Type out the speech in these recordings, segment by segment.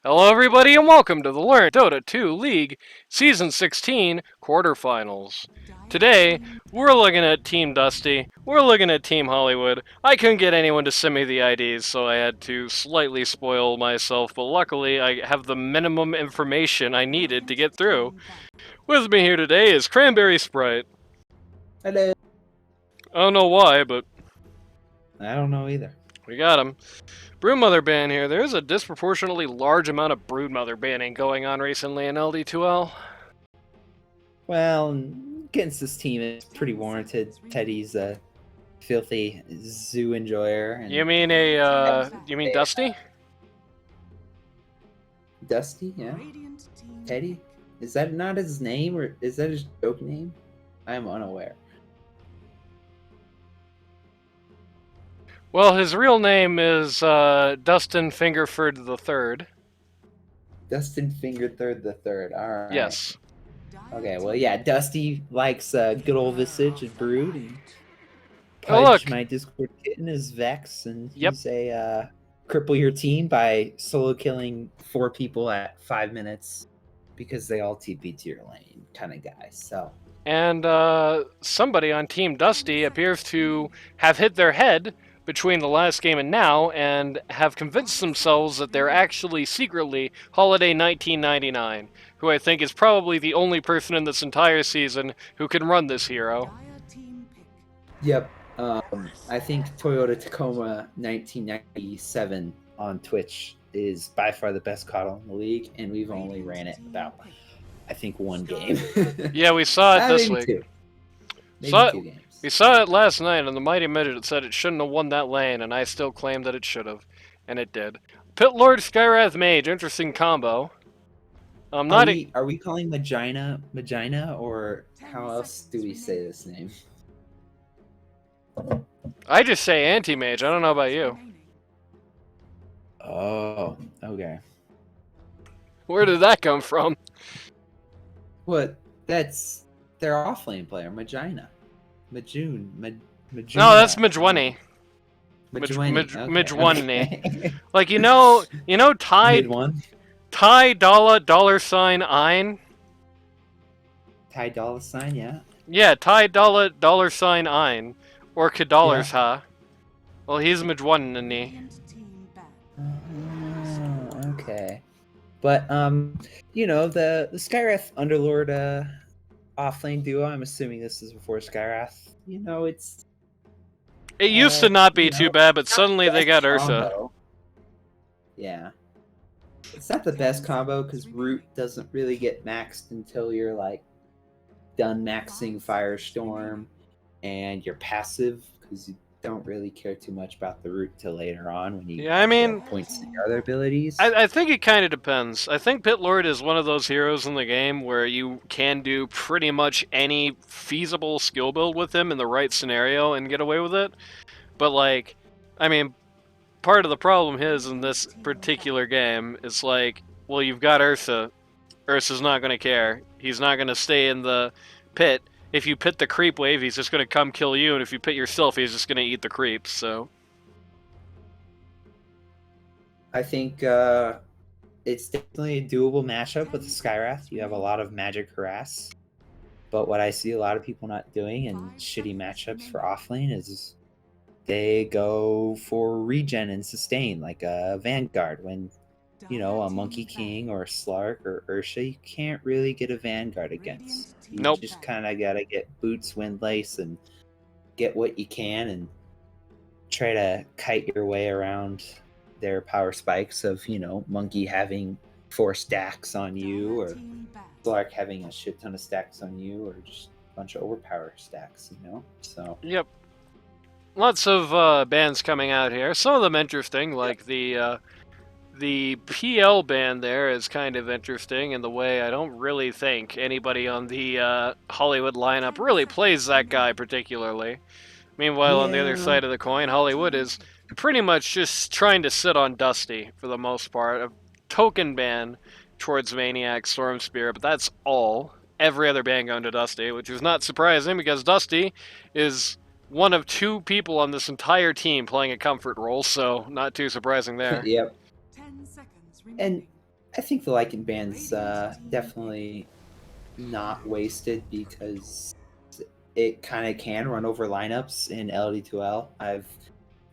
Hello, everybody, and welcome to the Learn Dota 2 League Season 16 Quarterfinals. Today, we're looking at Team Dusty, we're looking at Team Hollywood. I couldn't get anyone to send me the IDs, so I had to slightly spoil myself, but luckily I have the minimum information I needed to get through. With me here today is Cranberry Sprite. Hello. I don't know why, but I don't know either. we got him. Broodmother ban here. There's a disproportionately large amount of Broodmother banning going on recently in LD2L. Well, against this team, it's pretty warranted. Teddy's a filthy zoo enjoyer. And You mean Dusty? Dusty? Yeah. Teddy? Is that not his name, or is that his joke name? I'm unaware. Well, his real name is Dustin Fingerford III. Dustin Fingerthird the Third. All right. Yes. Okay. Well, yeah. Dusty likes good old Visage and Brood. And Oh, look. Pudge, my Discord kitten, is Vex, and Yep. he's a cripple your team by solo killing 4 people at 5 minutes because they all TP to your lane kind of guy. So. And somebody on Team Dusty appears to have hit their head between the last game and now, and have convinced themselves that they're actually secretly Holiday 1999, who I think is probably the only person in this entire season who can run this hero. Yep. I think Toyota Tacoma 1997 on Twitch is by far the best COD in the league, and we've only ran it about, I think, 1 game. Yeah, we saw it this week. 2. Maybe Saw 2 games. We saw it last night, and the Mighty Midget said it shouldn't have won that lane, and I still claim that it should have, and it did. Pit Lord Skywrath Mage, interesting combo. Are we calling Magina, or how else do we say this name? I just say Anti-Mage, I don't know about you. Oh, okay. Where did that come from? What? That's their offlane player, Magina. Majune. No, that's Majwenny. Majwenny. Majwenny. Like, you know Ty dollar sign Ein? Ty dollar sign, yeah. Yeah, Ty dollar sign Ein. Or Kadollar's, huh? Well, he's Majwenny. Okay. But, the Skywrath Underlord offlane duo, I'm assuming this is before Skywrath. It used to not be too bad, but suddenly they got Ursa. Combo. Yeah. It's not the best combo because Root doesn't really get maxed until you're like done maxing Firestorm and you're passive because you don't really care too much about the Root till later on when you get points in your other abilities. I think it kind of depends. I think Pit Lord is one of those heroes in the game where you can do pretty much any feasible skill build with him in the right scenario and get away with it. But like, I mean, part of the problem is in this particular game is like, well, you've got Ursa. Ursa's not going to care. He's not going to stay in the pit. If you pit the creep wave, he's just going to come kill you, and if you pit yourself, he's just going to eat the creeps, so. I think it's definitely a doable matchup with the Skywrath. You have a lot of magic harass. But what I see a lot of people not doing in shitty matchups for offlane is they go for regen and sustain, like a Vanguard. When, a Monkey King or a Slark or Ursa, you can't really get a Vanguard against. You just kind of got to get boots, windlace, and get what you can and try to kite your way around their power spikes of, Monkey having 4 stacks on you, or Slark having a shit ton of stacks on you, or just a bunch of overpower stacks, So. Yep. Lots of bans coming out here. Some of them interesting, like the PL ban there is kind of interesting in the way I don't really think anybody on the Hollywood lineup really plays that guy particularly. Meanwhile, on the other side of the coin, Hollywood is pretty much just trying to sit on Dusty for the most part. A token ban towards Maniac, Storm Spirit, but that's all. Every other ban going to Dusty, which is not surprising because Dusty is one of 2 people on this entire team playing a comfort role, so not too surprising there. Yep. And I think the Lycan ban's definitely not wasted because it kind of can run over lineups in LD2L. I've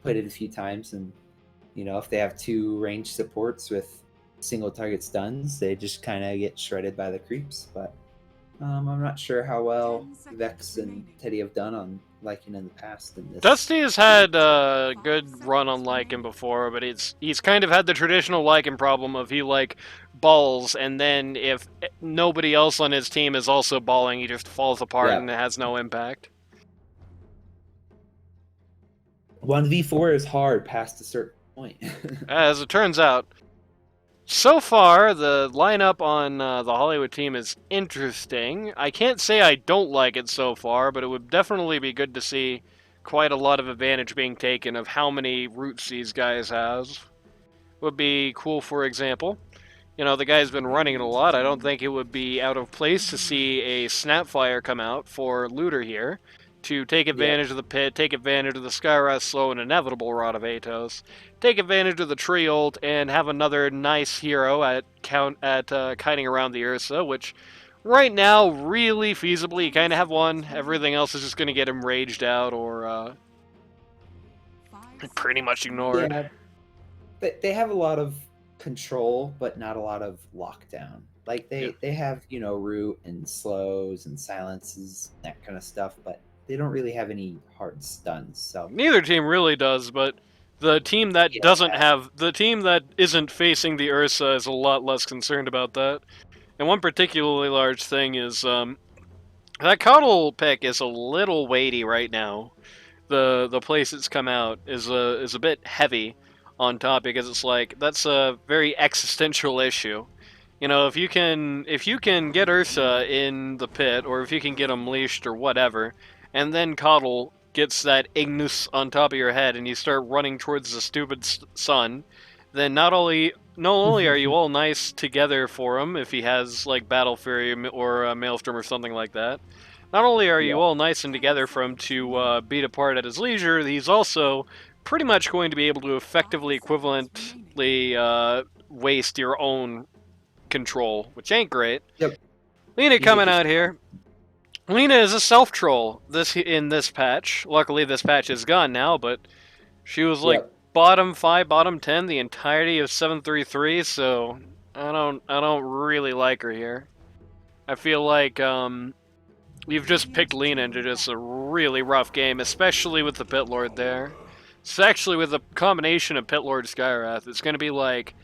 played it a few times, and if they have two range supports with single target stuns, they just kind of get shredded by the creeps. But I'm not sure how well Vex and Teddy have done on Lycan in the past. In this, Dusty has had a good run on Lycan before, but he's kind of had the traditional Lycan problem of he balls, and then if nobody else on his team is also balling, he just falls apart and it has no impact. 1v4 is hard past a certain point. As it turns out. So far, the lineup on the Hollywood team is interesting. I can't say I don't like it so far, but it would definitely be good to see quite a lot of advantage being taken of how many roots these guys have. Would be cool, for example. The guy's been running it a lot. I don't think it would be out of place to see a Snapfire come out for Looter here to take advantage of the pit, take advantage of the Skywrath slow and inevitable Rod of Atos, take advantage of the tree ult, and have another nice hero at kiting around the Ursa, which right now, really feasibly, you kind of have one. Everything else is just going to get him raged out or pretty much ignored. Yeah, they have a lot of control, but not a lot of lockdown. Like they have root and slows and silences, that kind of stuff, but they don't really have any hard stuns. So neither team really does, but the team that isn't facing the Ursa is a lot less concerned about that. And one particularly large thing is that Coddle pick is a little weighty right now. The place it's come out is a bit heavy on top because it's that's a very existential issue. If you can get Ursa in the pit, or if you can get him leashed or whatever, and then Coddle gets that Ignis on top of your head and you start running towards the stupid sun, then not only are you all nice together for him if he has Battle Fury or Maelstrom or something like that, not only are you all nice and together for him to beat apart at his leisure, he's also pretty much going to be able to effectively equivalently waste your own control, which ain't great. Yep. Lina coming out here. Lina is a self-troll in this patch. Luckily, this patch is gone now, but she was bottom 5, bottom 10 the entirety of 733, so I don't really like her here. I feel like you've just picked Lina into just a really rough game, especially with the Pit Lord there. It's actually with a combination of Pit Lord Skywrath. It's going to be like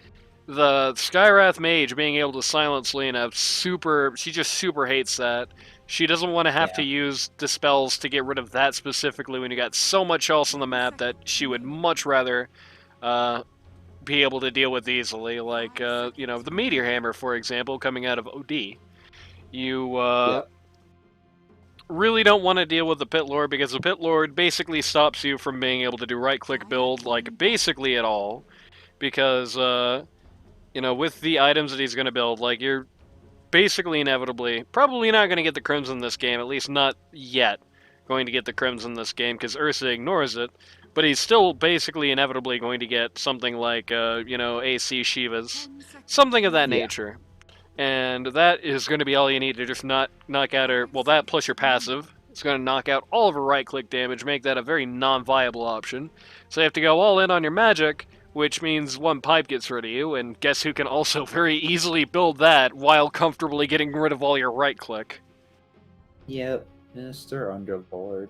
the Skywrath Mage being able to silence Lina. She just super hates that. She doesn't want to have to use Dispels to get rid of that specifically when you got so much else on the map that she would much rather be able to deal with easily. Like, the Meteor Hammer, for example, coming out of OD. You really don't want to deal with the Pit Lord because the Pit Lord basically stops you from being able to do right-click build, basically at all. Because, with the items that he's going to build, you're basically inevitably probably not going to get the Crimson this game, at least not yet going to get the Crimson this game because Ursa ignores it, but he's still basically inevitably going to get something like, AC Shivas, something of that nature. And that is going to be all you need to just knock out her, that plus your passive. It's going to knock out all of her right-click damage, make that a very non-viable option. So you have to go all in on your magic, which means one pipe gets rid of you, and guess who can also very easily build that while comfortably getting rid of all your right-click? Yep, Mr. Underlord.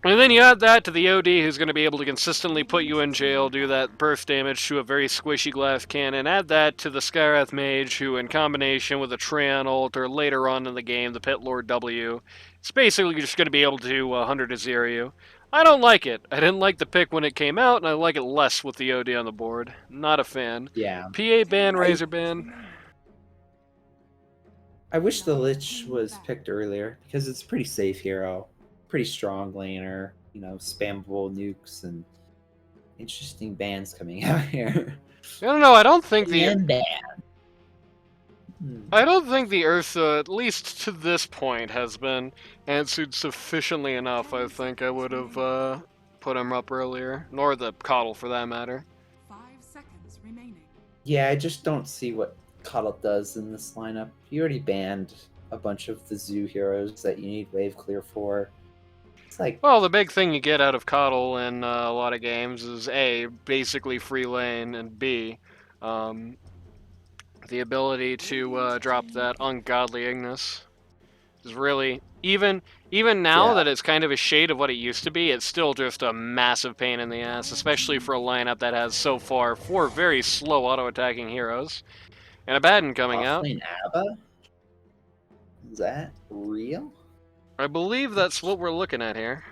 And then you add that to the OD, who's going to be able to consistently put you in jail, do that burst damage to a very squishy glass cannon. Add that to the Skywrath Mage, who in combination with a Treant ult, or later on in the game, the Pit Lord W, it's basically just going to be able to 100-0 you. I don't like it. I didn't like the pick when it came out, and I like it less with the OD on the board. Not a fan. Yeah. PA ban, Razor ban. I wish the Lich was picked earlier, because it's a pretty safe hero. Pretty strong laner, spammable nukes, and interesting bans coming out here. I don't know, I don't think the Ursa, at least to this point, has been answered sufficiently enough. I think I would have put him up earlier, nor the Coddle for that matter. 5 seconds remaining. Yeah, I just don't see what Cuddle does in this lineup. He already banned a bunch of the zoo heroes that you need wave clear for. It's like, Well, the big thing you get out of Coddle in a lot of games is A, basically free lane, and B, the ability to drop that ungodly Ignis. Is really, even now yeah, that it's kind of a shade of what it used to be, it's still just a massive pain in the ass, especially for a lineup that has so far 4 very slow auto-attacking heroes. And Abaddon coming out. offlane Abba? Is that real? I believe that's what we're looking at here.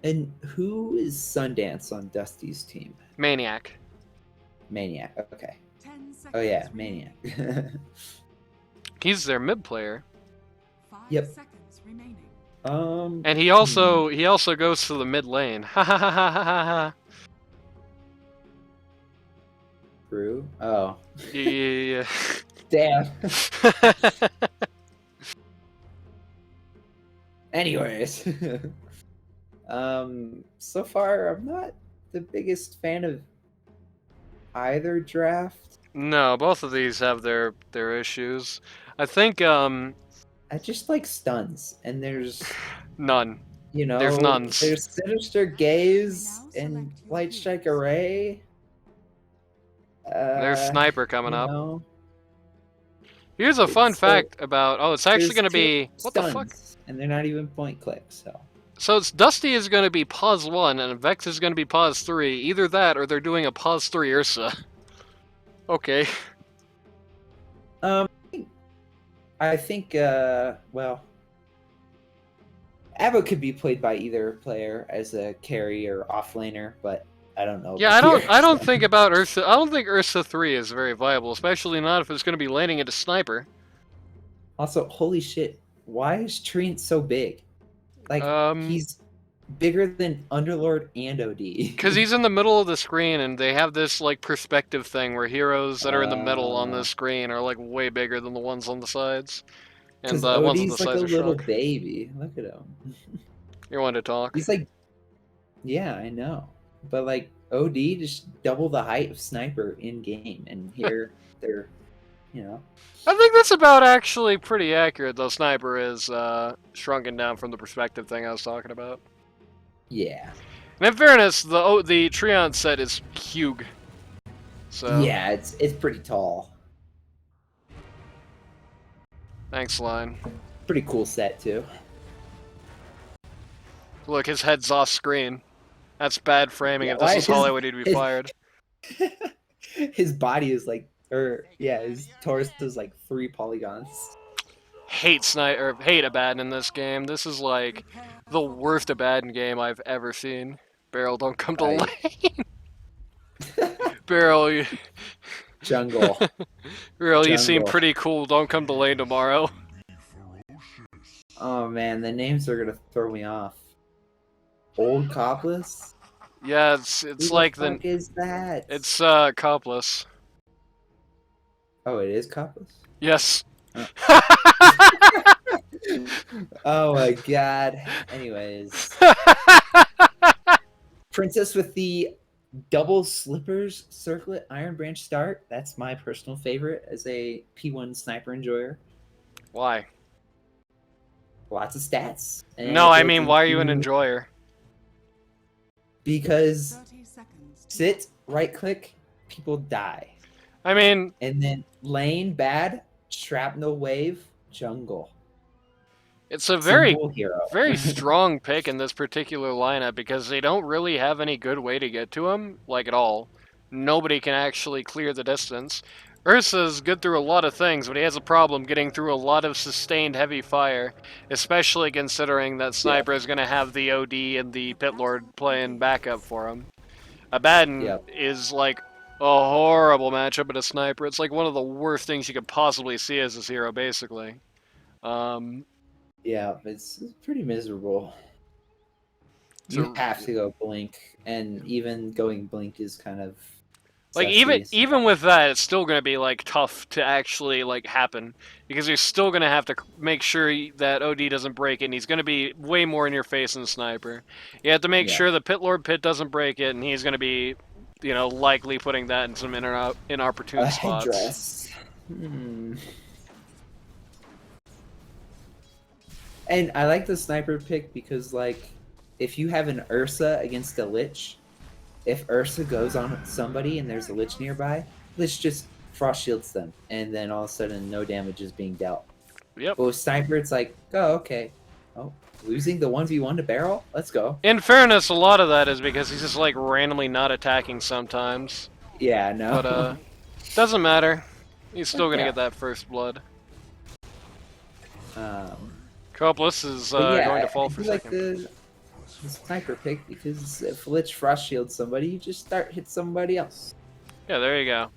And who is Sundance on Dusty's team? Maniac. Maniac. Okay. Oh yeah, Maniac. He's their mid player. Yep. And he also goes to the mid lane. Ha ha ha ha ha ha. True. Oh. Yeah. Damn. Anyways. So far I'm not the biggest fan of either draft. No, both of these have their issues. I think I just like stuns, and there's none. you know There's none. There's Sinister Gaze and Light Strike Array. There's Sniper coming up. Know, Here's a fun so- fact about. Oh, it's actually there's going to two be what the fuck? stuns, and they're not even point click. So it's Dusty is going to be pause 1 and Vex is going to be pause 3. Either that or they're doing a pause 3 Ursa. Okay. I think well, Abba could be played by either player as a carry or offlaner, but I don't know. Yeah, about I don't here. think about Ursa. I don't think Ursa 3 is very viable, especially not if it's going to be landing into Sniper. Also, holy shit, why is Treant so big? Like he's bigger than Underlord and OD. Because he's in the middle of the screen, and they have this like perspective thing where heroes that are in the middle on the screen are like way bigger than the ones on the sides, and the ones on the OD's like sides a are little shrunk. baby. Look at him. You're one to talk. He's like, yeah, I know, but like OD just double the height of Sniper in game, and here they're, you know. I think that's about actually pretty accurate, though. Sniper is shrunken down from the perspective thing I was talking about. Yeah. And in fairness, the Treant set is Hugh. So Yeah, it's pretty tall. thanks, line. Pretty cool set too. Look, his head's off screen. That's bad framing. Yeah, If why this is is Hollywood, he'd be fired. His body is like, his torso is like 3 polygons. Hate Abaddon in this game. This is like the worst Abaddon game I've ever seen. Barrel, don't come to lane. Barrel, Jungle. you seem Jungle. pretty cool. Don't come to lane tomorrow. Oh man, the names are gonna throw me off. Old Copless? Yeah, it's Who like the fuck is that? it's Copless. Oh, it is Copless? Yes. Oh my god. Anyways. Princess with the double slippers circlet Iron Branch start. That's my personal favorite as a P1 sniper enjoyer. Why? Lots of stats. And No, I it mean, goes why are you an into- enjoyer? Because sit, right click, people die. I mean, And then lane bad, shrapnel wave, jungle. it's a very, Symbol hero. very strong pick in this particular lineup because they don't really have any good way to get to him, like at all. Nobody can actually clear the distance. Ursa's good through a lot of things, but he has a problem getting through a lot of sustained heavy fire, especially considering that Sniper is going to have the OD and the Pit Lord playing backup for him. Abaddon is like a horrible matchup at a Sniper. It's like one of the worst things you could possibly see as this hero, basically. Yeah, it's pretty miserable. So- You have to go blink, and even going blink is kind of Like sussy. even with that, it's still gonna be like tough to actually like happen because you're still gonna have to make sure that OD doesn't break it, and he's gonna be way more in your face than Sniper. You have to make sure the Pit Lord Pit doesn't break it, and he's gonna be, likely putting that in some inopportune spots. Headdress. Hmm. And I like the sniper pick because, like, if you have an Ursa against a Lich, if Ursa goes on somebody and there's a Lich nearby, Lich just frost shields them, and then all of a sudden no damage is being dealt. Yep. But with sniper, it's like, oh, okay. Oh, losing the 1v1 to barrel? Let's go. In fairness, a lot of that is because he's just like randomly not attacking sometimes. Yeah, no. But doesn't matter. He's still gonna Yeah. get that first blood. um, Copless is but yeah, going to fall I for do like second. the sniper pick because if Lich frost shields somebody, you just hit somebody else. Yeah, there you go.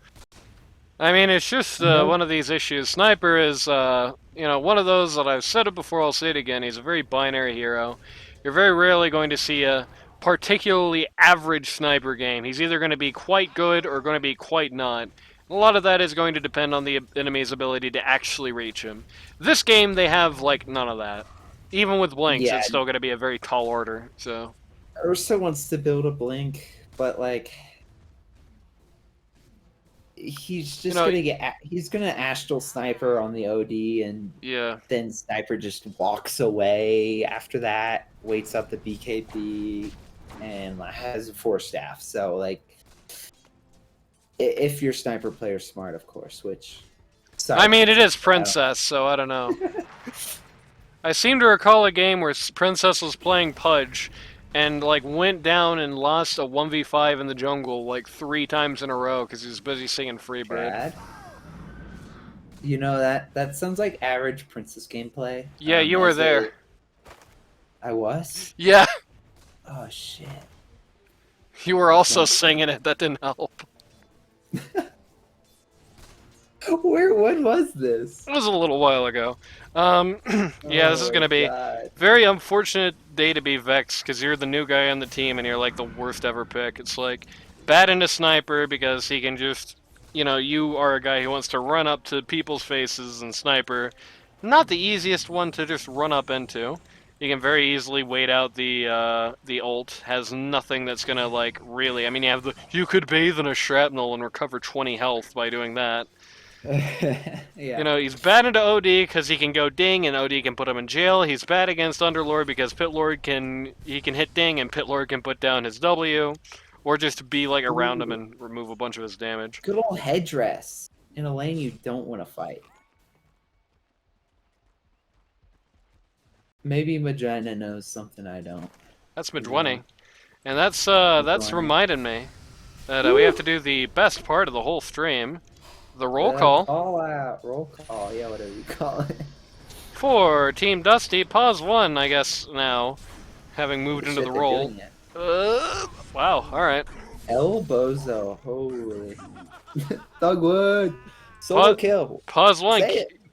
I mean, it's just No. one of these issues. Sniper is, one of those that I've said it before, I'll say it again. He's a very binary hero. You're very rarely going to see a particularly average sniper game. He's either going to be quite good or going to be quite not. A lot of that is going to depend on the enemy's ability to actually reach him. This game, they have, like, none of that. Even with Blinks, Yeah, it's still going to be a very tall order, so... Ursa wants to build a blink, but like he's just he's gonna astral sniper on the OD, and Yeah. then sniper just walks away after that, waits up the BKB, and has a 4 staff. So like, if your sniper player's smart, of course. Which, sorry, I mean, it is Princess, so I don't know. I seem to recall a game where Princess was playing Pudge, and like went down and lost a 1v5 in the jungle like 3 times in a row because he was busy singing Freebird. Chad? You know that sounds like average Princess gameplay. Yeah, you were there. I was? Yeah, Oh shit. you were also singing it. That didn't help. When was this? It was a little while ago. Yeah, this is gonna be God. very unfortunate day to be Vex because you're the new guy on the team and you're like the worst ever pick. It's like bad into sniper because he can just, you are a guy who wants to run up to people's faces, and sniper, not the easiest one to just run up into. You can very easily wait out the ult. Has nothing that's gonna like really. I mean, you could bathe in a shrapnel and recover 20 health by doing that. Yeah. He's bad into OD because he can go ding and OD can put him in jail. He's bad against Underlord because Pitlord can hit ding and Pitlord can put down his W, or just be like around him and remove a bunch of his damage. Good old headdress in a lane you don't want to fight. Maybe Magina knows something I don't. That's Midwinning, and that's reminded me that we have to do the best part of the whole stream. The roll call. Roll call, yeah, whatever you call it. For Team Dusty, pause 1, I guess, now, having moved into the role. Wow, alright. El Bozo, holy. Thugwood, solo kill. Pause 1,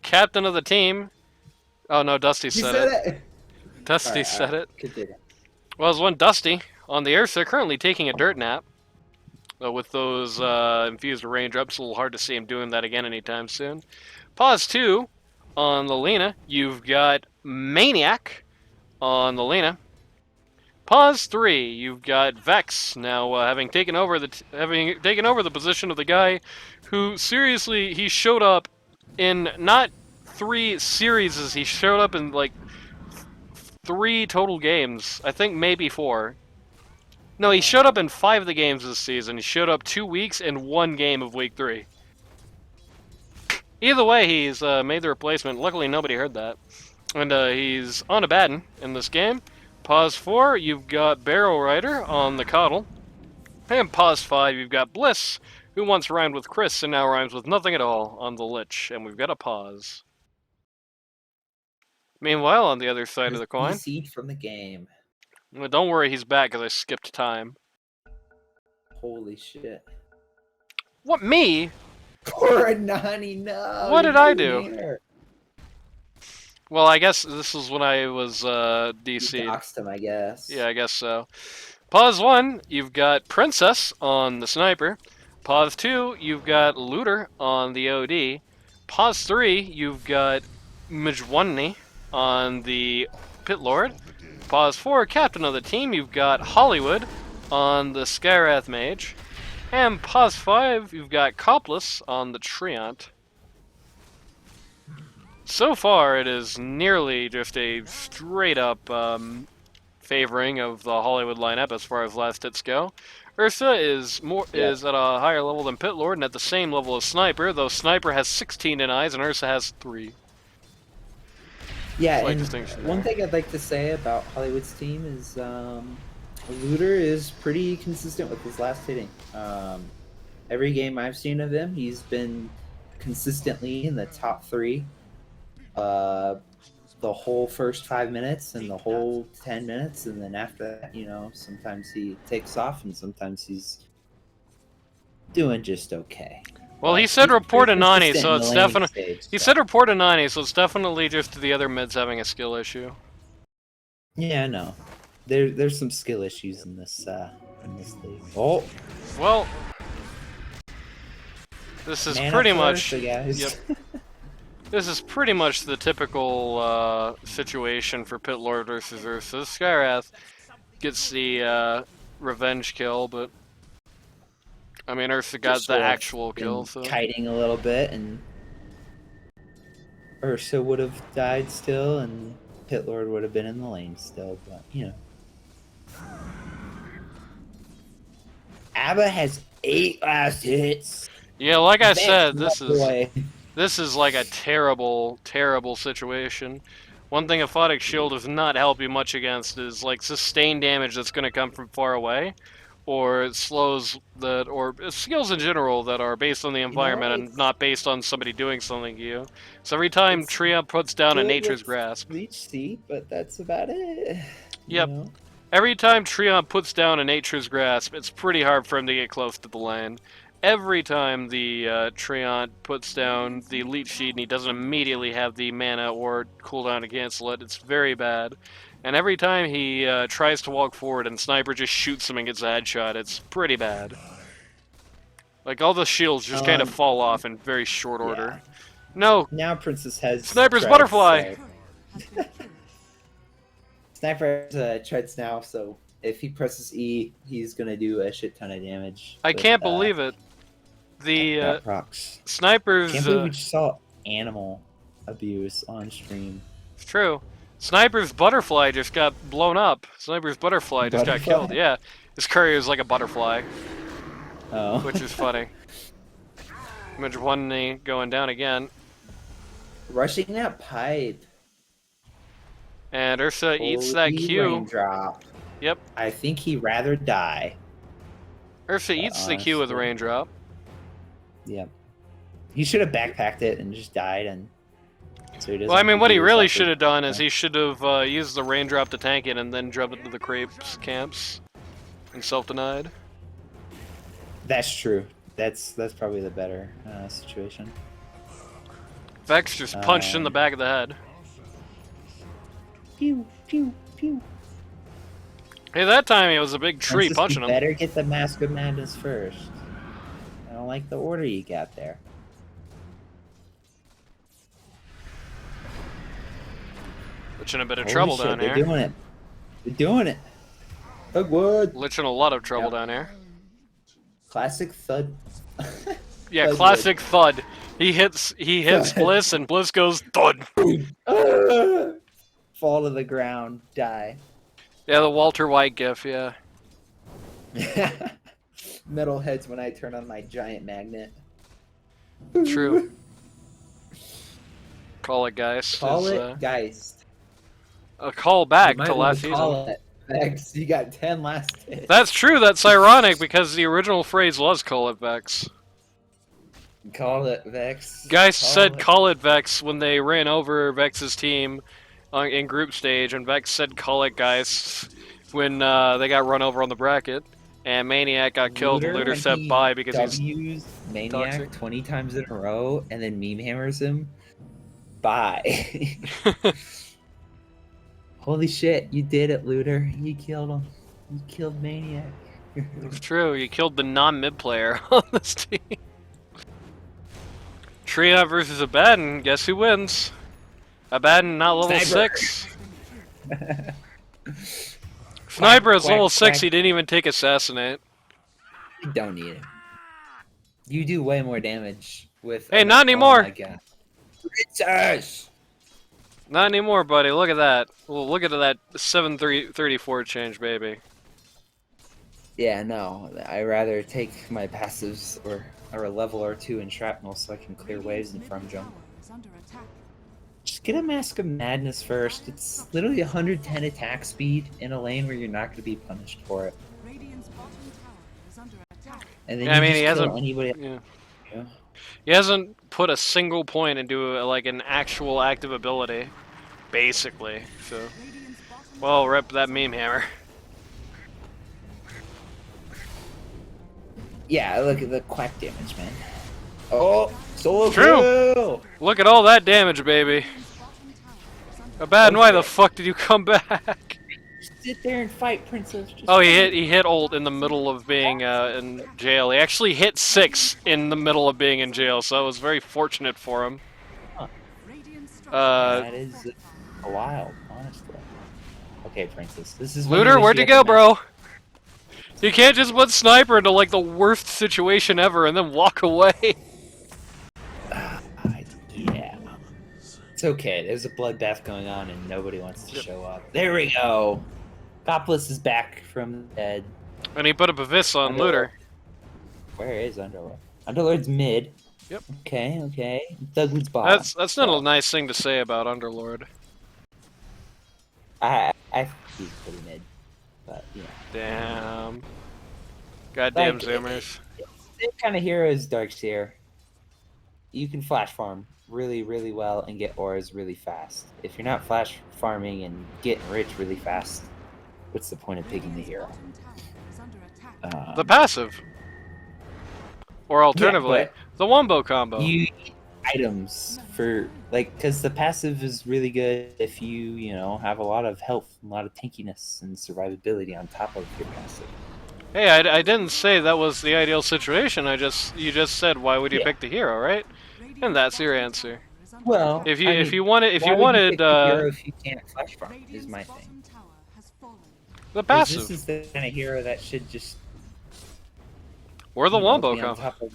captain of the team. Oh no, Dusty said it. Dusty said it. Continue. Pause 1, Dusty, on the earth, they're currently taking a dirt nap. With those infused range ups, a little hard to see him doing that again anytime soon. Pause 2, on the Lena, you've got Maniac on the Lena. Pause 3, you've got Vex now, having taken over the position of the guy who seriously he showed up in not 3 series, he showed up in like 3 total games. I think maybe 4. No, he showed up in 5 of the games this season. He showed up 2 weeks and 1 game of week 3. Either way, he's made the replacement. Luckily, nobody heard that. And he's on a Abaddon in this game. Pause 4, you've got Barrel Rider on the Coddle. And pause 5, you've got Bliss, who once rhymed with Chris and now rhymes with nothing at all on the Lich. And we've got a pause. Meanwhile, on the other side of the coin... DC'd from the game. Well, don't worry, he's back because I skipped time. Holy shit. What, me? Poor Nani, no. What did I do? Well, I guess this was when I was DC'd. You doxed him, I guess. Yeah, I guess so. Pause 1, you've got Princess on the Sniper. Pause 2, you've got Looter on the OD. Pause 3, you've got Mijwani on the Pit Lord. Pause 4, captain of the team, you've got Hollywood on the Skyrath Mage. And pause 5, you've got Copless on the Treant. So far, it is nearly just a straight up favoring of the Hollywood lineup as far as last hits go. Ursa is at a higher level than Pit Lord and at the same level as Sniper, though Sniper has 16 denies and Ursa has 3. Yeah, Slight and distinction one there. thing I'd like to say about Hollywood's team is Looter is pretty consistent with his last hitting. Every game I've seen of him, he's been consistently in the top 3 the whole first 5 minutes and the whole 10 minutes. And then after that, sometimes he takes off and sometimes he's doing just okay. Well, he But said he's report pretty a 90, consistent so in the it's laning definitely. stage. He So. said report a 90, so it's definitely just the other mids having a skill issue. Yeah, no. There's some skill issues in this league. Oh, Well, this is man pretty up much. first, guys. Yep. This is pretty much the typical situation for Pit Lord versus Ursa. Skyrath gets the revenge kill, but I mean Ursa got Just the sort of actual been kill, so kiting a little bit, and Ursa would have died still, and Pit Lord would have been in the lane still. But ABBA has 8 last hits. yeah, like I Vex said, left away. this is like a terrible, terrible situation. One thing Aphotic Shield does not help you much against is like sustained damage that's going to come from far away, or it slows that, or skills in general that are based on the environment and not based on somebody doing something to you. So every time It's Tria puts down a good Nature's with Grasp, Leech Seed, but that's about it. yep. Every time Treant puts down a Nature's Grasp, it's pretty hard for him to get close to the lane. Every time the Treant puts down the Leech Seed and he doesn't immediately have the mana or cooldown to cancel it, it's very bad. And every time he tries to walk forward and Sniper just shoots him and gets a headshot, it's pretty bad. Like, all the shields just kind of fall off in very short order. No! Now Princess has Sniper's Butterfly! Sniper has treads now, so if he presses E, he's gonna do a shit ton of damage. I can't believe it. The Sniper's... Can't believe we just saw animal abuse on stream. It's true. Sniper's Butterfly just got blown up. Sniper's Butterfly just got killed. Yeah, his courier is like a butterfly. Oh. Which is funny. Image 1 knee going down again. Rushing that pipe. And Ursa eats that Q. Raindrop. Yep. I think he'd rather die. Ursa eats the Q with a raindrop. Yep. He should have backpacked it and just died, and so he doesn't. Well, I mean, what he really should have done is he should have used the raindrop to tank it and then jumped into the Crepes camps and self-denied. That's true. That's probably the better situation. Vex just punched in the back of the head. Pew, pew, pew. Hey, that time it was a big tree punching him. Better get the Mask of Madness first. I don't like the order you got there. Lich in a bit of trouble down here. They're doing it. They're doing it. Thugwood. Lich in a lot of trouble down here. Classic thud. Yeah, classic thud. He hits Bliss and Bliss goes thud. Fall to the ground, die. Yeah, the Walter White gif, yeah. Metal heads when I turn on my giant magnet. True. Call it Geist. Call it Geist. A call back to last season. Call it Vex. You got 10 last hits. That's true, that's ironic because the original phrase was call it Vex. Call it Vex. Geist said call it Vex when they ran over Vex's team in group stage, and Vex said call it Geist when they got run over on the bracket, and Maniac got killed and Looter said bye because he's used Maniac toxic. 20 times in a row and then meme hammers him. Bye. Holy shit, you did it, Looter. You killed him. You killed Maniac. It's true, you killed the non-mid player on this team. Tria versus Abaddon, guess who wins? Abaddon not level 6. Sniper is level 6, he didn't even take Assassinate. You don't need it. You do way more damage with... Hey, not anymore! Oh my god. Princess! Not anymore, buddy. Look at that. Well, look at that 7-3-34 change, baby. Yeah, no. I rather take my passives or a level or two in shrapnel so I can clear waves and farm jump. Just get a Mask of Madness first. It's literally 110 attack speed in a lane where you're not going to be punished for it. And then Yeah, I mean, just he kill hasn't. anybody. Yeah. He hasn't put a single point into like an actual active ability, basically. So, well, rip that meme hammer. Yeah, look at the quack damage, man. Oh, solo True. kill! Look at all that damage, baby. Abaddon, why the fuck did you come back? Sit there and fight, Princess. Just Oh, fight. he hit ult in the middle of being in jail. He actually hit 6 in the middle of being in jail, so it was very fortunate for him. Huh. Uh, That is wild, honestly. Okay, Princess. This is Looter, where'd you go, bro? You can't just put Sniper into like the worst situation ever and then walk away. Yeah. It's okay. There's a bloodbath going on and nobody wants to show up. There we go. Copless is back from the dead. And he put up a Vis on Underlord. Looter. Where is Underlord? Underlord's mid. Yep. Okay, okay. Douglas bottom. That's not a nice thing to say about Underlord. I think he's pretty mid. But, you know. Damn. Goddamn Like, Zoomers. Same kind of hero as Darkseer. You can flash farm really, really well and get auras really fast. If you're not flash farming and getting rich really fast, what's the point of picking the hero? The passive. Or alternatively, yeah, the Wombo combo. you need items for, like, because the passive is really good if you know, have a lot of health, a lot of tankiness and survivability on top of your passive. Hey, I didn't say that was the ideal situation. You just said why would you pick the hero, right? And that's your answer. Well, If you I mean, if you wanted pick the hero if you can't flash farm is my thing. the 'Cause passive This is the kind of hero that should just or the Wombo be on combo. top of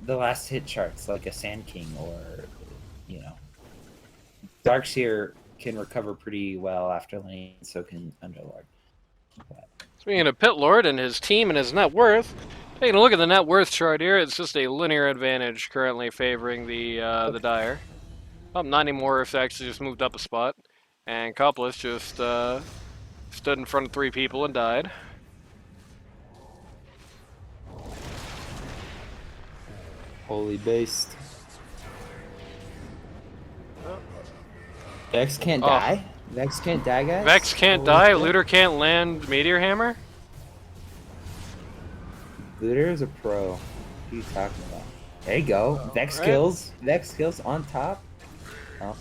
the last hit charts, like a Sand King or, you know, Darkseer can recover pretty well after lane, so can Underlord. But, Speaking of Pit Lord and his team and his net worth, taking a look at the net worth chart here, it's just a linear advantage currently favoring the Dire. Oh, not anymore. If actually just moved up a spot, and Copless just stood in front of 3 people and died. holy based. Vex can't die? Vex can't die, guys? Vex can't die. Looter can't land Meteor Hammer. Looter is a pro. What are you talking about? There you go. Vex kills. Vex kills on top. Oh.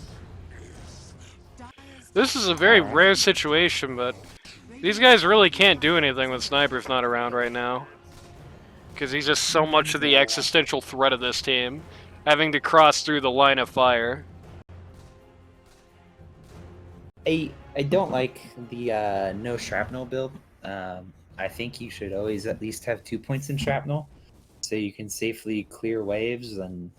This is a very rare situation, but these guys really can't do anything when Sniper's not around right now. Because he's just so much of the existential threat of this team, having to cross through the line of fire. I don't like the no shrapnel build. I think you should always at least have 2 points in shrapnel, so you can safely clear waves. And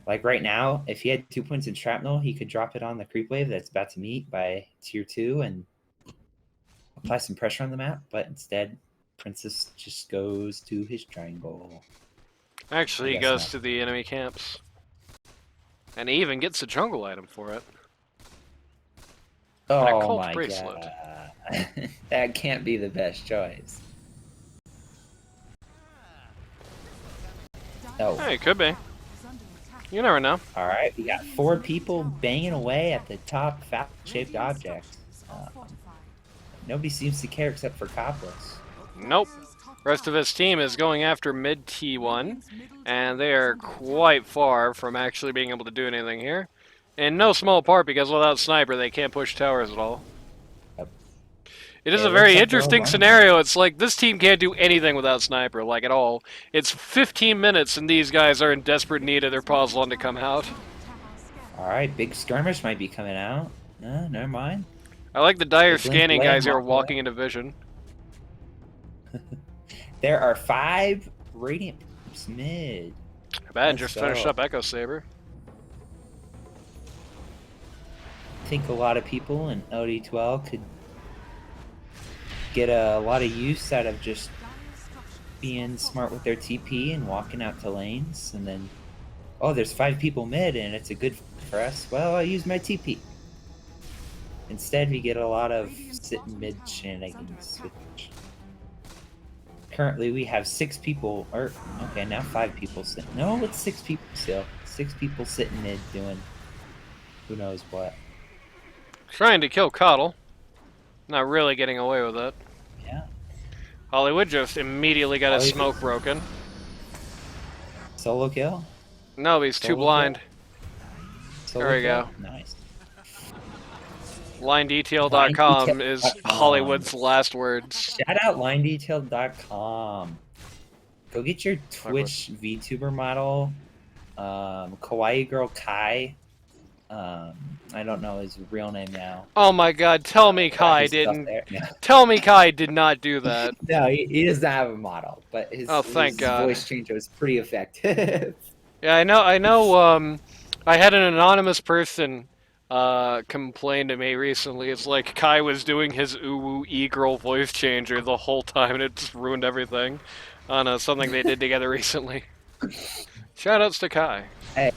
like right now, if he had 2 points in shrapnel, he could drop it on the creep wave that's about to meet by tier 2 and apply some pressure on the map. But instead, Princess just goes to his triangle. Actually, he goes to the enemy camps. And he even gets a jungle item for it. Oh my god. That can't be the best choice. No. Hey, it could be. You never know. Alright, we got 4 people banging away at the top falcon-shaped object. Nobody seems to care except for Copless. Nope. Rest of his team is going after mid T1, and they are quite far from actually being able to do anything here. In no small part because without Sniper, they can't push towers at all. It is a very interesting scenario. It's like this team can't do anything without Sniper, like at all. It's 15 minutes and these guys are in desperate need of their Puzzlon to come out. Alright, big skirmish might be coming out. No, never mind. I like the Dire scanning guys who are walking into vision. There are 5 Radiant Poops mid. Bad, just finished up Echo Saber. think a lot of people in LD12 could get a lot of use out of just being smart with their TP and walking out to lanes, and then, oh, there's 5 people mid and it's a good for us. Well, I'll use my TP. Instead, we get a lot of sit mid shenanigans. Which currently, we have 6 people, or okay, now 5 people sitting. No, it's 6 people still. 6 people sitting mid doing who knows what. Trying to kill Coddle. Not really getting away with it. Yeah. Hollywood just immediately got his smoke broken. Solo kill? No, he's too blind. There we go. Nice. LineDetail.com is Hollywood's last words. Shout out LineDetail.com. Go get your Twitch VTuber model, Kawaii Girl Kai. I don't know his real name now. Oh my god, tell me Kai didn't. Tell me Kai did not do that. No, he doesn't have a model, but his, thank God. Voice changer was pretty effective. Yeah, I know, I had an anonymous person complain to me recently. It's like Kai was doing his ooh e-girl voice changer the whole time, and it just ruined everything on something they did together recently. Shoutouts to Kai. Hey,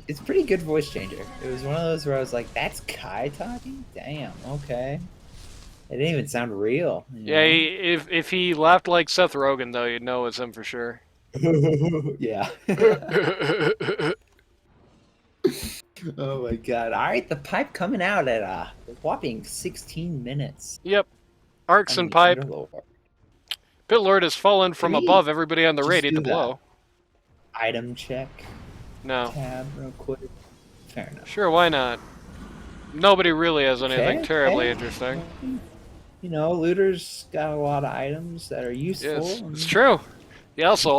it's pretty good voice changer. It was one of those where I was like, "That's Kai talking? Damn, okay." It didn't even sound real. Yeah, if he laughed like Seth Rogen, though, you'd know it's him for sure. Yeah. Oh my god. Alright, the pipe coming out at a whopping 16 minutes. Yep. Arcs and pipe. Pitlord has fallen from above everybody on the raid to below. Item check. No. Tab real quick. Fair enough. Sure, why not? Nobody really has anything terribly interesting. You know, Looter's got a lot of items that are useful. Yes, it's true. He also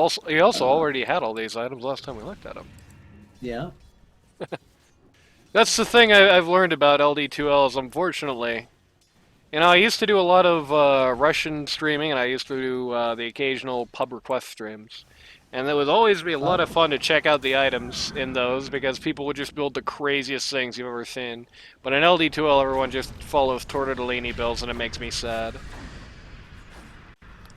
already had all these items last time we looked at him. Yeah. That's the thing I've learned about LD2L is, unfortunately, you know, I used to do a lot of Russian streaming, and I used to do the occasional pub request streams. And it would always be a lot of fun to check out the items in those, because people would just build the craziest things you've ever seen. But in LD2L, everyone just follows tortellini builds, and it makes me sad.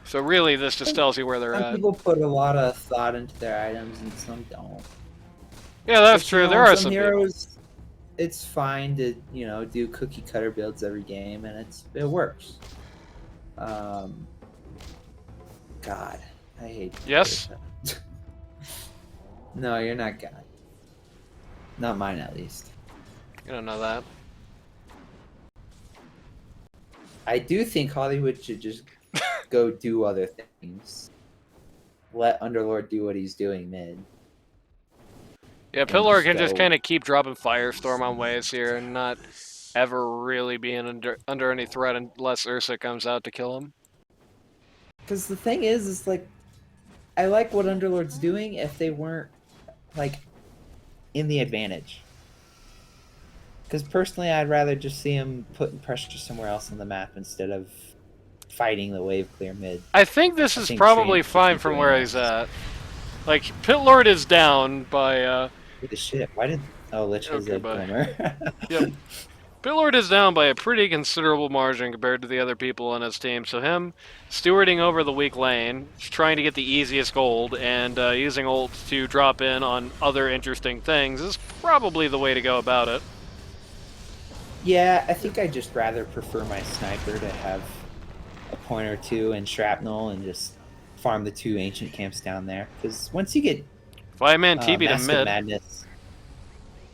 So really, this just tells you where they're at. Some people put a lot of thought into their items, and some don't. Yeah, that's true. There are some heroes. It's fine to, you know, do cookie cutter builds every game, and it works. God, I hate. Yes. No, you're not God. Not mine, at least. You don't know that. I do think Hollywood should just go do other things. Let Underlord do what he's doing mid. Yeah, Pitlord can just kind of keep dropping Firestorm on waves here and not ever really being under any threat unless Ursa comes out to kill him. Because the thing is like, I like what Underlord's doing if they weren't, like, in the advantage. Because personally, I'd rather just see him putting pressure somewhere else on the map instead of fighting the wave clear mid. I think this is probably fine from where he's at. Like, Pitlord is down by, Holy shit, why did... Oh, Lich was a boomer. Yep. Pitlord is down by a pretty considerable margin compared to the other people on his team, so him stewarding over the weak lane, trying to get the easiest gold, and using ult to drop in on other interesting things is probably the way to go about it. Yeah, I think I'd just rather prefer my sniper to have a point or two and shrapnel and just farm the 2 ancient camps down there. Because once you get 5-man TB to mid. Madness,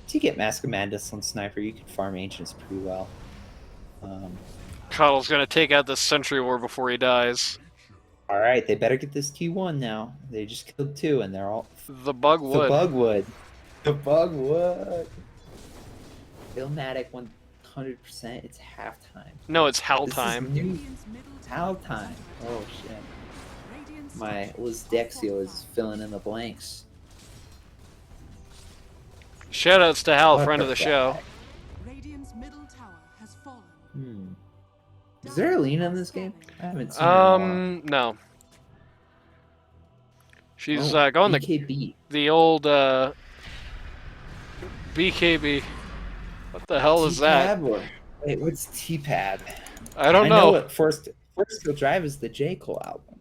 once you get Mask of Madness on sniper, you can farm ancients pretty well. Coddle's gonna take out this Sentry War before he dies. Alright, they better get this T1 now. They just killed 2 and they're all... The Bugwood. The Bugwood. The Bugwood. Illmatic 100%, it's halftime. No, it's hell time. It's hell time. Oh shit. My Liz Dexio is filling in the blanks. Shoutouts to Hal, friend of the show. Is there a lean in this game? I haven't seen her in a while. No. She's going BKB. the old BKB. What The hell is that? T-Pab or wait, what's T-Pab? I don't I know know. what Forest Hill Drive is the J. Cole album.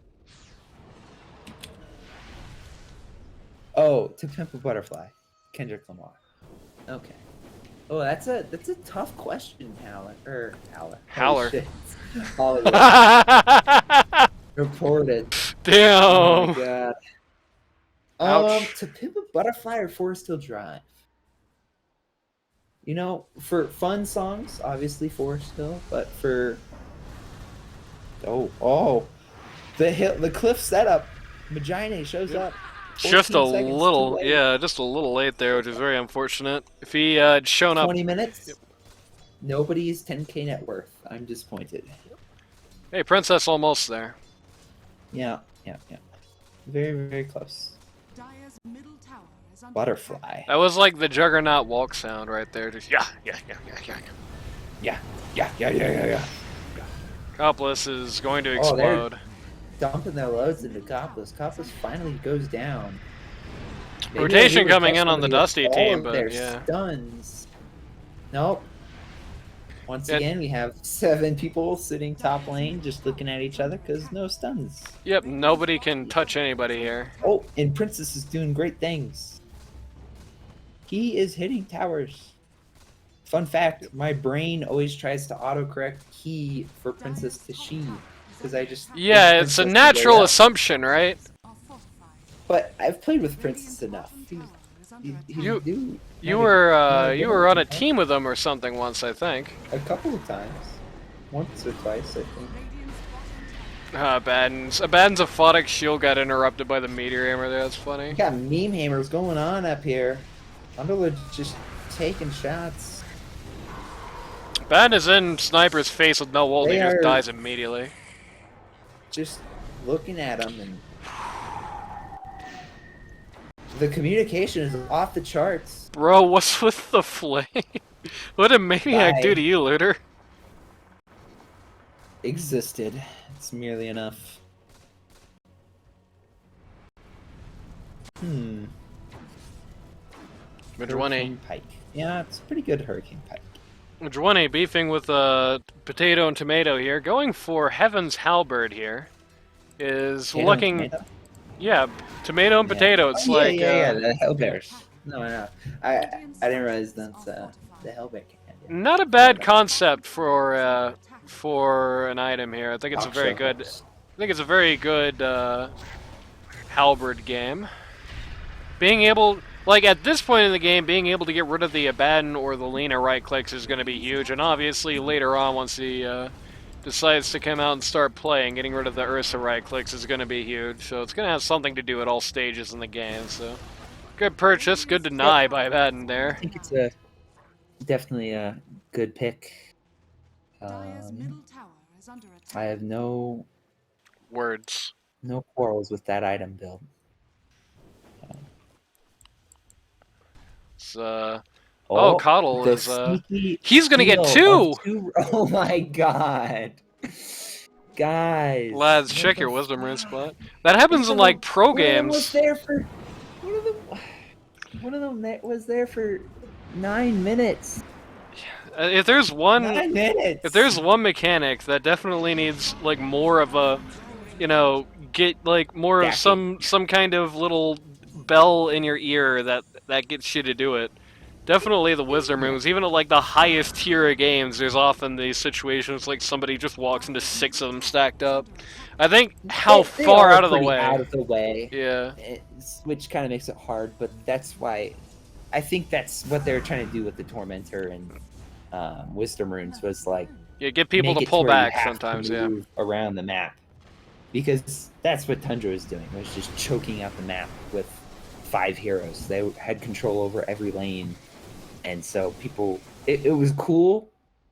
Oh, To Pimp a Butterfly, Kendrick Lamar. Okay. Oh, that's a tough question, Howler. Howler. Shit. Hollywood reported. Damn. Oh my god. Ouch. To Pimp a Butterfly or Forest Hill Drive. You know, for fun songs, obviously Forest Hill, but for the cliff setup, Magine shows up. Just a 14 seconds too little, late. yeah, just a little late there, which is very unfortunate. If he had shown up... 20 minutes. Nobody's 10K net worth. I'm disappointed. Hey, Princess almost there. Yeah. Very, very close. Butterfly. That was like the Juggernaut walk sound right there. Just yeah. Yeah. Copless is going to Oh, explode. Dumping their loads into Copless. Copless finally goes down. Maybe Rotation they coming request in on the somebody with Dusty all team, of but their yeah. Stuns. Nope. Once again, we have 7 people sitting top lane just looking at each other because no stuns. Yep, nobody can touch anybody here. Oh, and Princess is doing great things. He is hitting towers. Fun fact, my brain always tries to autocorrect he for Princess to she. Because I just... Yeah, it's a natural assumption, right? But I've played with Princess enough. He's a dude. You were on a team with him or something once, I think. A couple of times. Once or twice, I think. Abaddon's aphotic shield got interrupted by the meteor hammer there, that's funny. We got meme hammers going on up here. Underwood's just taking shots. Abaddon is in Sniper's face with no ult, he just dies immediately. Just looking at him, and the communication is off the charts. Bro, what's with the flame? What did Maniac do to you, Looter? Existed. It's merely enough. Hurricane Pike. Yeah, it's a pretty good Hurricane Pike. Madjuane beefing with Potato and Tomato here. Going for Heaven's Halberd here. Is Potato looking... Tomato? Yeah, Tomato and Potato. It's like... Yeah, the Hellbears. No. I didn't realize that's the Hellbear. Not a bad concept for an item here. I think it's a very good... I think it's a very good Halberd game. Being able... Like, at this point in the game, being able to get rid of the Abaddon or the Lina right-clicks is going to be huge, and obviously later on, once he decides to come out and start playing, getting rid of the Ursa right-clicks is going to be huge, so it's going to have something to do at all stages in the game, so... Good purchase, good deny by Abaddon there. I think it's definitely a good pick. I have no... Words. No quarrels with that item build. Coddle is he's gonna get 2! Oh my god. Guys. Lads, check your wisdom rune spot. That happens in like pro games. One of them was there for 9 minutes. If there's one 9 minutes. If there's one mechanic that definitely needs like more of a, you know, get like more of some kind of little bell in your ear that gets you to do it. Definitely the wisdom runes. Even at like the highest tier of games, there's often these situations like somebody just walks into 6 of them stacked up. I think how far out of the way. Out of the way. Yeah. Which kind of makes it hard, but that's why I think that's what they're trying to do with the Tormentor and wisdom runes was like get people to pull back sometimes, around the map, because that's what Tundra was doing. It was just choking out the map with 5 heroes. They had control over every lane. And so people, it was cool,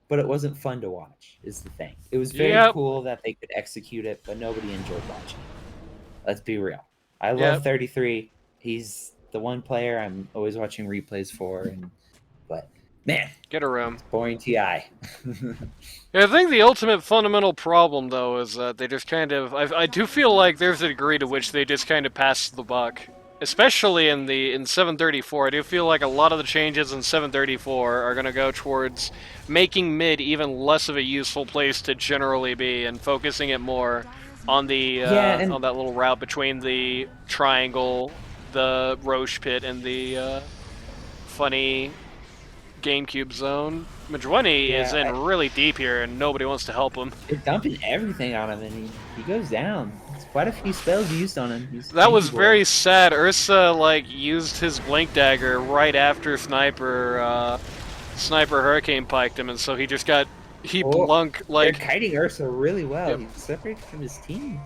but it wasn't fun to watch, is the thing. It was very cool that they could execute it, but nobody enjoyed watching it. Let's be real. I love 33. He's the one player I'm always watching replays for, but man, get a room. Boring TI. I think the ultimate fundamental problem, though, is that they just kind of... I do feel like there's a degree to which they just kind of pass the buck. especially in 734, I do feel like a lot of the changes in 734 are going to go towards making mid even less of a useful place to generally be and focusing it more on the Yeah, and on that little route between the triangle, the Roche pit, and the funny GameCube zone. Majwani is yeah, in really deep here, and nobody wants to help him. they're dumping everything on him, and he goes down. It's quite a few spells used on him. He's a That tanky was boy. very sad. Ursa like used his blink dagger right after Sniper Hurricane piked him, and so he just got Oh, blunk they're like kiting Ursa really well. yep, He's separated from his team.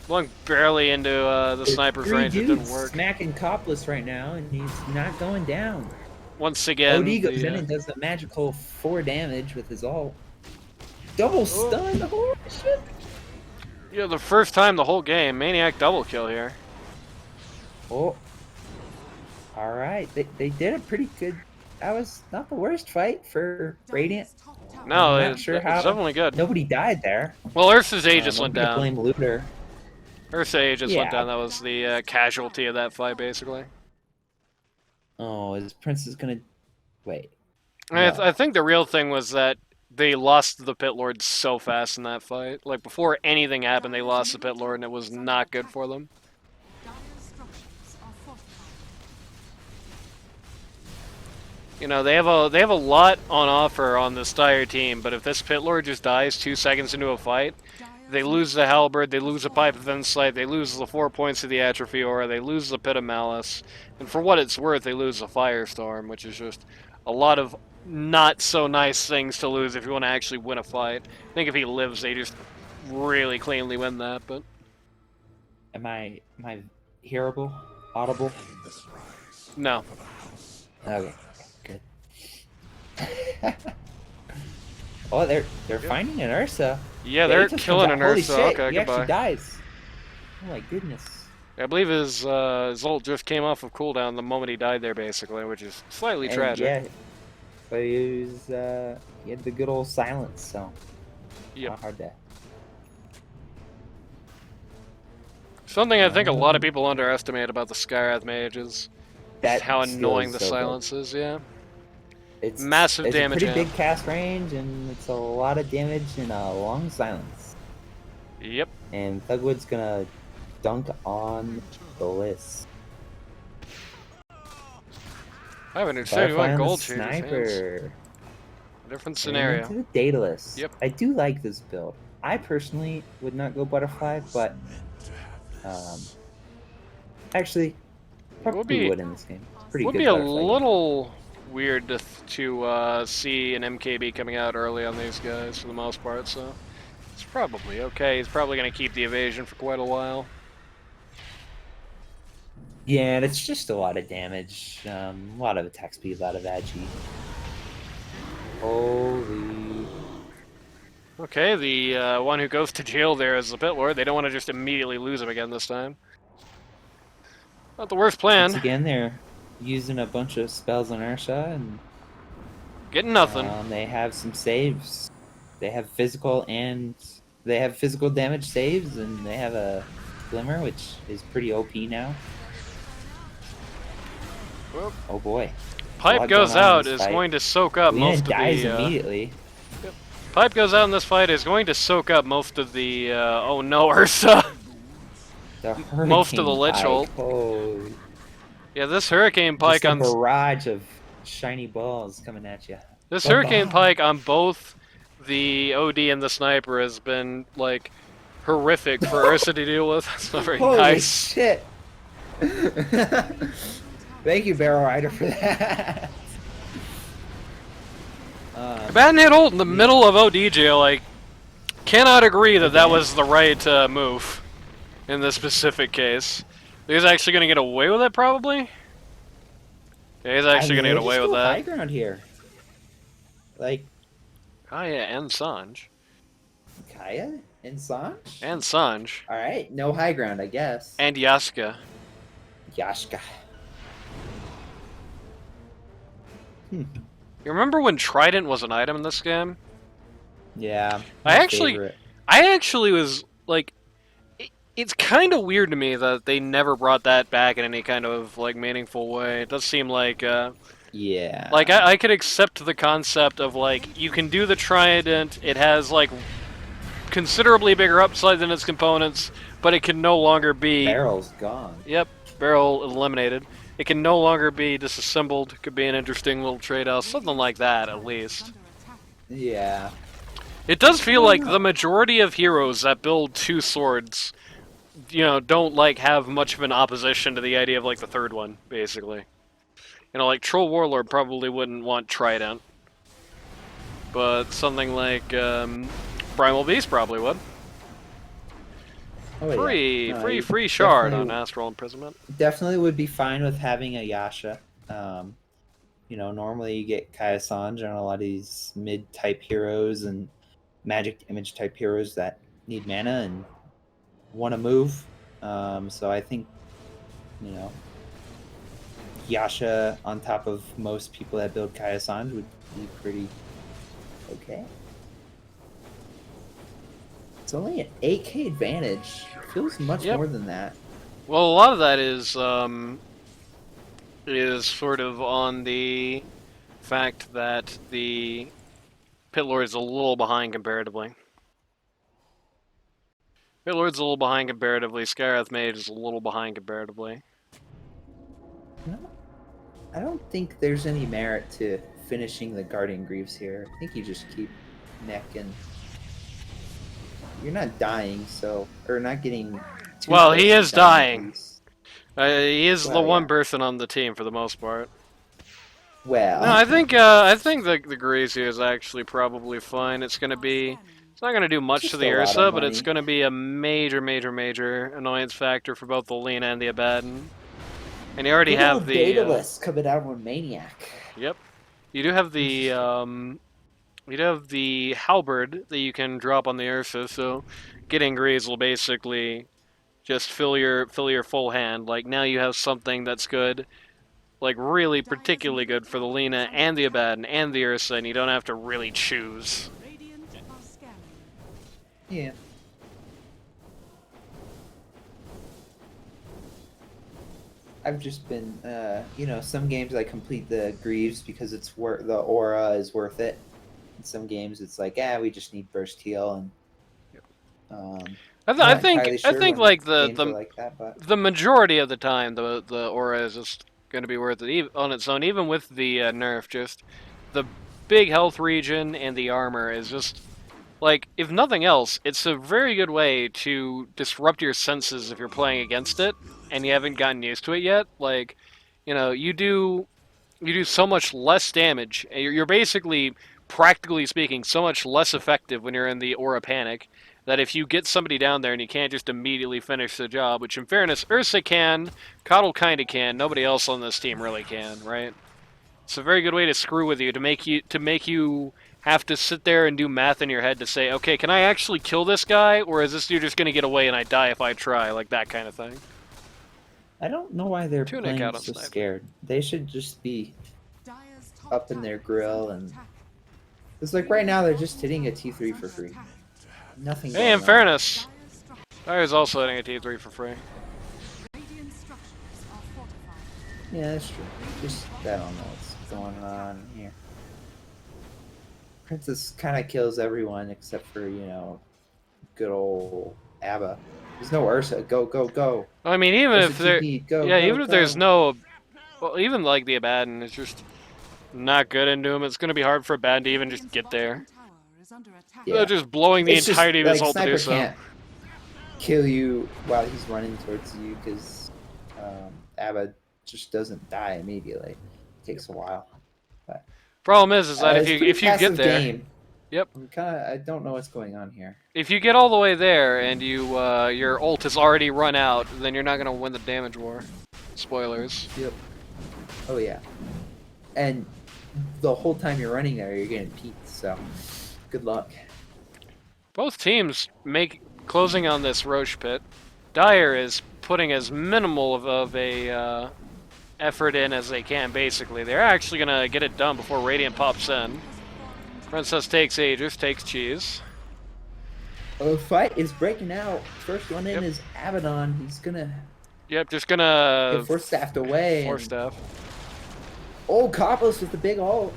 blunk barely into the There's sniper's three range. It didn't dudes work. smacking Copless right now, and he's not going down. Once again, OD goes in and does the magical 4 damage with his ult. Double stun! Holy shit! yeah, the first time the whole game, Maniac double kill here. Oh. Alright, they did a pretty good... That was not the worst fight for Radiant. No, I'm not sure it's how... definitely good. Nobody died there. Well, Ursa's Aegis I'm went gonna down. blame Looter. Ursa Aegis went Yeah. down. That was the casualty of that fight, basically. Oh, is Prince is gonna... Wait. I think the real thing was that they lost the Pit Lord so fast in that fight. Like, before anything happened, they lost the Pit Lord, and it was not good for them. You know, they have a lot on offer on this Dire team, but if this Pit Lord just dies 2 seconds into a fight, they lose the Halberd, they lose the Pipe of Insight, they lose the 4 points of the Atrophy Aura, they lose the Pit of Malice, and for what it's worth, they lose the Firestorm, which is just a lot of not so nice things to lose if you want to actually win a fight. I think if he lives, they just really cleanly win that, but... Am I hearable? Audible? No. Okay, good. Oh, they're finding an Ursa. Yeah, The they're Aegis killing comes an out. Holy Ursa. shit, Okay, he actually goodbye. dies. Oh my goodness. I believe his ult just came off of cooldown the moment he died there, basically, which is slightly And tragic. yeah, but he had the good old silence, so Yep. not hard to. Something I think a lot of people underestimate about the Skyrath mages is how skill annoying is the so good. silence is, yeah. It's Massive damage a pretty amp. big cast range, and it's a lot of damage in a long silence. Yep. And Thugwood's gonna dunk on the list. 571 Butterfly on the gold changes hands. sniper. Different And scenario. into the Daedalus. Yep. I do like this build. I personally would not go Butterfly, but actually, probably would in this game. It's pretty Would good be a Butterfly game. little weird to see an MKB coming out early on these guys for the most part, so it's probably okay. He's probably going to keep the evasion for quite a while. Yeah, and it's just a lot of damage, a lot of attack speed, a lot of agi. Holy. Okay, the one who goes to jail there is the Pit Lord. They don't want to just immediately lose him again this time. Not the worst plan. Once again, they're using a bunch of spells on Ursa, and Getting nothing. they have some saves. They have physical damage saves, and they have a Glimmer, which is pretty OP now. Well, Oh boy. Pipe goes out, is going to soak up Lena most of dies the... immediately. Pipe goes out in this fight, is going to soak up most of the... oh no, Ursa! The Most of the Hurricane Lich Pike. ult. Holy. Yeah, this Hurricane Pike Just a on... barrage of shiny balls coming at you. This Bye-bye. Hurricane Pike on both the OD and the Sniper has been, like, horrific for Ursa to deal with. That's not very Holy nice. shit! Thank you, Barrel Rider, for that. Baton hit ult in the middle of OD jail, like, cannot agree that that was the right move in this specific case. He's actually going to get away with it, probably? Yeah, he's actually going to get away with that. High ground here. Like, Kaya and Sanj. Kaya and Sanj? And Sanj. Alright, no high ground, I guess. And Yaska. Yashka. You remember when Trident was an item in this game? Yeah. I my actually- favorite. I actually was, like, It's kind of weird to me that they never brought that back in any kind of like meaningful way. It does seem like Yeah. like I could accept the concept of like you can do the trident. It has like considerably bigger upside than its components, but it can no longer be. Barrel's gone. Yep, barrel eliminated. It can no longer be disassembled. Could be an interesting little trade-off, something like that at least. Yeah. It does feel like the majority of heroes that build two swords, you know, don't like have much of an opposition to the idea of like the third one, basically. You know, like Troll Warlord probably wouldn't want Trident, but something like Primal Beast probably would. Oh, Free, yeah. No, free shard on definitely- Astral Imprisonment. Definitely would be fine with having a Yasha. You know, normally you get Kaya Sanj on a lot of these mid-type heroes and magic image type heroes that need mana and want to move. So I think, you know, Yasha on top of most people that build Kaya Sanj would be pretty okay. It's only an 8k advantage. Feels much Yep. more than that. Well, a lot of that is sort of on the fact that the Pit Lord's a little behind comparatively. Pit Lord's a little behind comparatively. Skyrath Mage is a little behind comparatively. No, I don't think there's any merit to finishing the Guardian Greaves here. I think you just keep necking. You're not dying, so or not getting. Too Well, close he to is dying, at dying. least. He is the Well, one yeah. person on the team for the most part. Well, No, I think the Grazier is actually probably fine. It's gonna be. It's not gonna do much Just to the a lot of Ursa, but it's money. gonna be a major annoyance factor for both the Lena and the Abaddon. And you already good have old the. Daedalus coming out with Maniac. Yep. You do have the halberd that you can drop on the Ursa, so getting Greaves will basically just fill your full hand. Like now you have something that's good, like really particularly good for the Lena and the Abaddon and the Ursa, and you don't have to really choose. Yeah. I've just been, you know, some games I complete the Greaves because it's worth the aura is worth it. In some games it's like, we just need burst heal, and I not think entirely sure like when the games are like that, but the majority of the time the aura is just going to be worth it on its own, even with the nerf. Just the big health regen and the armor is just like, if nothing else, it's a very good way to disrupt your senses if you're playing against it and you haven't gotten used to it yet. Like, you know, you do so much less damage. You're basically, practically speaking, so much less effective when you're in the aura panic that if you get somebody down there and you can't just immediately finish the job, which in fairness, Ursa can, Coddle kinda can, nobody else on this team really can, right? It's a very good way to screw with you, to make you have to sit there and do math in your head to say, okay, can I actually kill this guy, or is this dude just gonna get away and I die if I try, like that kind of thing. I don't know why they're Tunic playing out on so sniper. scared. They should just be up in their grill, and it's like right now they're just hitting a T3 for free. Nothing. Hey, in going on. fairness, Dyer's also hitting a T3 for free. Yeah, that's true. Just I don't know what's going on here. Princess kind of kills everyone except for, you know, good old Abba. There's no Ursa. Go, go, go. I mean, even Ursa if there, TP. Go, yeah, go, even if go. there's no, well, even like the Abaddon is just not good into him. It's gonna be hard for Abaddon to even just get there. Yeah. They're just blowing the It's just, entirety of his like, ult to do Sniper so. can't kill you while he's running towards you because Abba just doesn't die immediately. It takes a while. Problem is that It's pretty if you get passive there, game. Yep. I don't know what's going on here. if you get all the way there and you your ult has already run out, then you're not gonna win the damage war. Spoilers. Yep. Oh yeah. And the whole time you're running there, you're getting peaked. So, good luck. Both teams make closing on this Roche pit. Dyer is putting as minimal of a effort in as they can, basically. They're actually going to get it done before Radiant pops in. Princess takes Aegis, takes Cheese. The fight is breaking out. First one in Yep. is Abaddon. He's gonna Yep, just gonna get force staffed away. force And staff. Kapos with the big ult.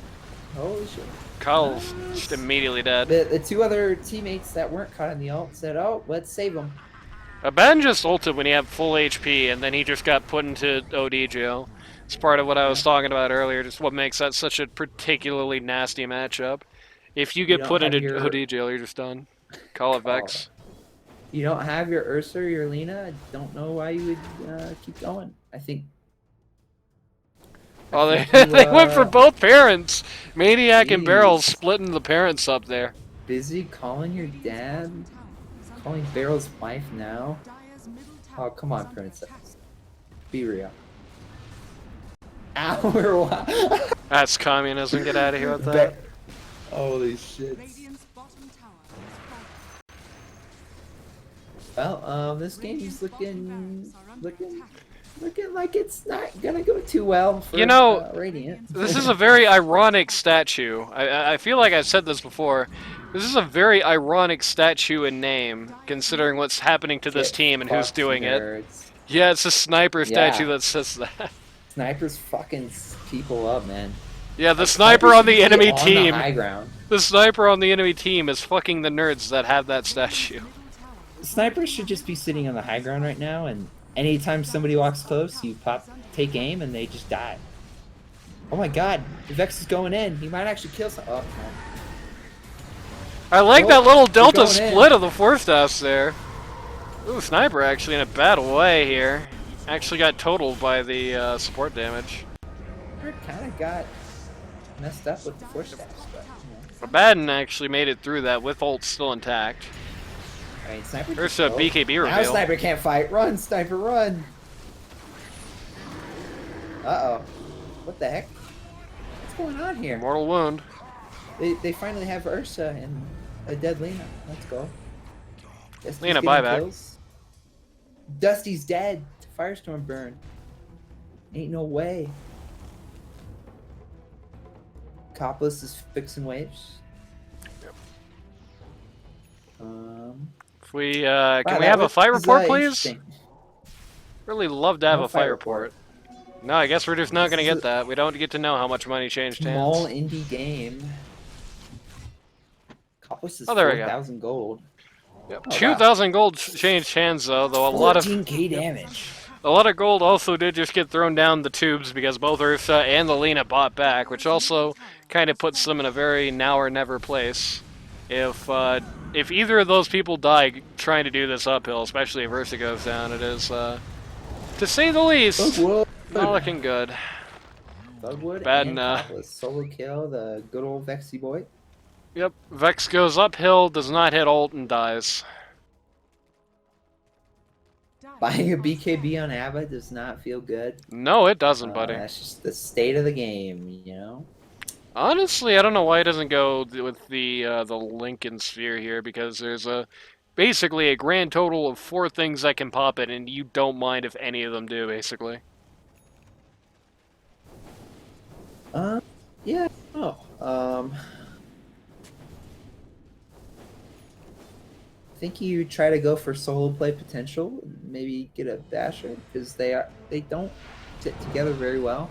Holy shit. Kyle's Nice. just immediately dead. The two other teammates that weren't caught in the ult said, "Oh, let's save them." Ben just ulted when he had full HP, and then he just got put into OD jail. It's part of what I was talking about earlier, just what makes that such a particularly nasty matchup. If you get put into OD jail, you're just done. Call it Vex. You don't have your Ursa or your Lina. I don't know why you would keep going. I think. Oh, they went for both parents. Maniac and Barrels splitting the parents up there. Busy calling your dad? Calling Barrel's wife now? Oh, come on, princess. Be real. Ow. That's communism. Get out of here with that. Holy shit. Well, this game is looking like it's not gonna go too well for Radiant. This is a very ironic statue. I feel like I've said this before. This is a very ironic statue in name, considering what's happening to this team and who's doing it. Yeah, it's a sniper statue that says that. Snipers fucking people up, man. Yeah, the sniper on the enemy on team. The high ground. The sniper on the enemy team is fucking the nerds that have that statue. Snipers should just be sitting on the high ground right now, and anytime somebody walks close, you take aim, and they just die. Oh my god, Vex is going in. He might actually kill some. Oh, no. I like that little Delta split of the force staffs there. Ooh, Sniper actually in a bad way here. Actually got totaled by the support damage. Kind of got messed up with the force staffs, but Abaddon actually made it through that with ult still intact. I mean, Sniper. There's a BKB reveal. Now Sniper can't fight. Run, Sniper, run! Uh-oh. What the heck? What's going on here? Mortal wound. They finally have Ursa and a dead Lina. Let's go. Lina buyback. Kills. Dusty's dead. Firestorm burn. Ain't no way. Copless is fixing waves. Yep. If we can we have a fight report, please? Really love to have a fight report. No, I guess we're just not gonna get that. We don't get to know how much money changed hands. Small indie game. Copless is 4,000 gold. Yep. 2,000 gold changed hands though a lot of 14k damage. A lot of gold also did just get thrown down the tubes because both Ursa and the Lina bought back, which also kind of puts them in a very now or never place. If either of those people die trying to do this uphill, especially if Ursa goes down, it is, to say the least, not looking good. Thugwood Bad and Copless solo kill the good old Vexy boy. Yep, Vex goes uphill, does not hit ult, and dies. Buying a BKB on Abba does not feel good. No, it doesn't, buddy. That's just the state of the game, you know? Honestly, I don't know why he doesn't go with the Lincoln Sphere here, because there's basically a grand total of 4 things that can pop it, and you don't mind if any of them do, basically. Yeah, I think you try to go for solo play potential, maybe get a basher, because they don't fit together very well.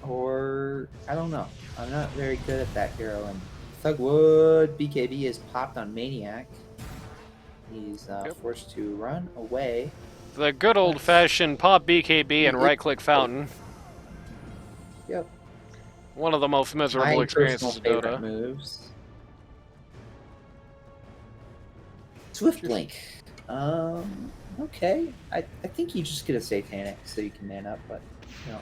Or I don't know. I'm not very good at that hero. And Thugwood BKB is popped on Maniac. He's forced to run away. The good old-fashioned pop BKB and right-click fountain. Yep. One of the most miserable experiences of Dota. Moves. Swift Blink. Okay. I think you just get a Satanic so you can man up, but you know.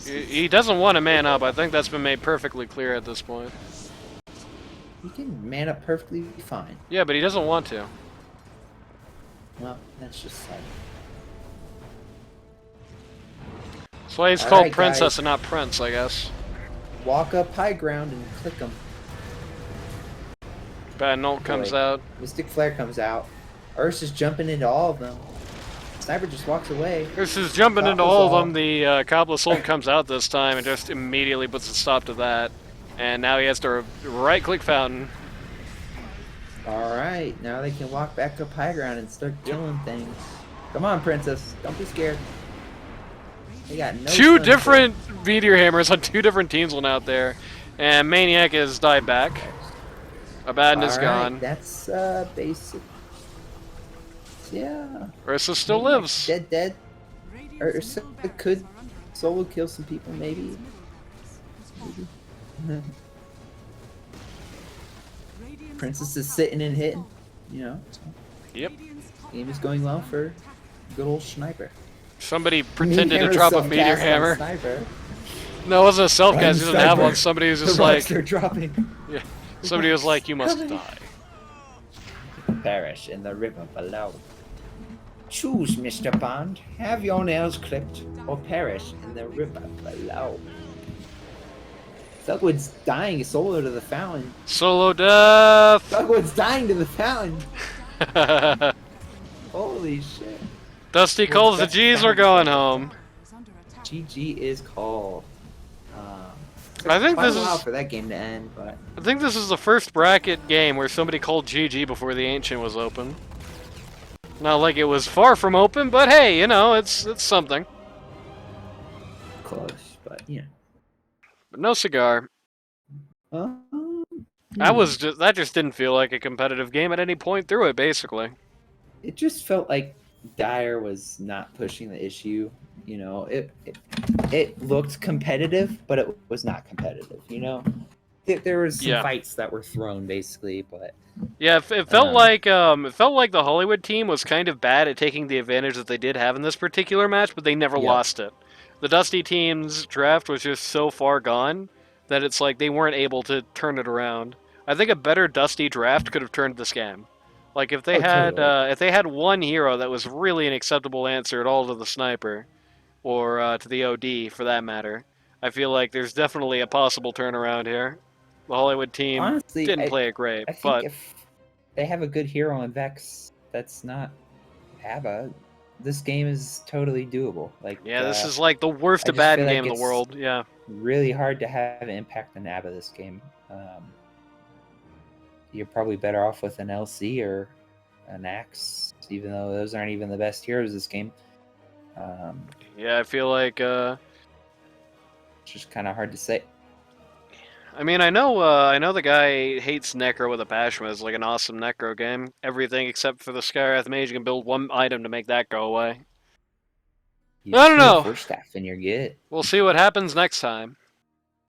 He doesn't want to man up. I think that's been made perfectly clear at this point. He can man up perfectly fine. Yeah, but he doesn't want to. Well, that's just sad. That's why he's called Princess and not Prince, I guess. Walk up high ground and click him. Bad ult comes out. Mystic Flare comes out. Ursa's jumping into all of them. Sniper just walks away. Ursa's jumping into all of them. The Cobbler's ult comes out this time and just immediately puts a stop to that. And now he has to right-click fountain. Alright. right, now they can walk back up high ground and start killing things. Come on, Princess. Don't be scared. They got no Two fun different meteor hammers on two different teams went out there, and Maniac has died back. Abaddon is gone. That's basic. Yeah. Ursa still Maniac's lives. Dead. Ursa could solo kill some people, maybe. Princess is sitting and hitting, you know. Yep. Game is going well for good old Sniper. Somebody pretended to drop a meteor hammer. Sniper. No, it wasn't a self-cast. He doesn't have one. Somebody was just like... They're dropping. Yeah. Somebody was like, you must die. Perish in the river below. Choose, Mr. Bond. Have your nails clipped or perish in the river below. Thugwood's dying solo to the fountain. Solo death! Thugwood's dying to the fountain. Holy shit. Dusty calls the G's, we're going home. GG is called. I think Quite this a while is... for that game to end, but I think this is the first bracket game where somebody called GG before the Ancient was open. Not like it was far from open, but hey, you know, it's something. close. But yeah. But no cigar. That just didn't feel like a competitive game at any point through it, basically. It just felt like Dyer was not pushing the issue. You know, it looked competitive, but it was not competitive. You know, there was some fights that were thrown basically, but yeah, it felt like the Hollywood team was kind of bad at taking the advantage that they did have in this particular match, but they never lost it. The Dusty team's draft was just so far gone that it's like they weren't able to turn it around. I think a better Dusty draft could have turned this game. Like if they had one hero that was really an acceptable answer at all to the Sniper, or to the OD for that matter, I feel like there's definitely a possible turnaround here. The Hollywood team honestly didn't play it great, I think but if they have a good hero in Vex that's not Abba, this game is totally doable. Like this is like the worst Abaddon game in the world. Yeah, really hard to have an impact on Abba this game. You're probably better off with an LC or an Axe, even though those aren't even the best heroes this game. Yeah, I feel like it's just kind of hard to say. I mean, I know the guy hates Necro with a passion. It's like an awesome Necro game. Everything except for the Skywrath Mage, you can build one item to make that go away. I don't know. Force staff and you're good. We'll see what happens next time.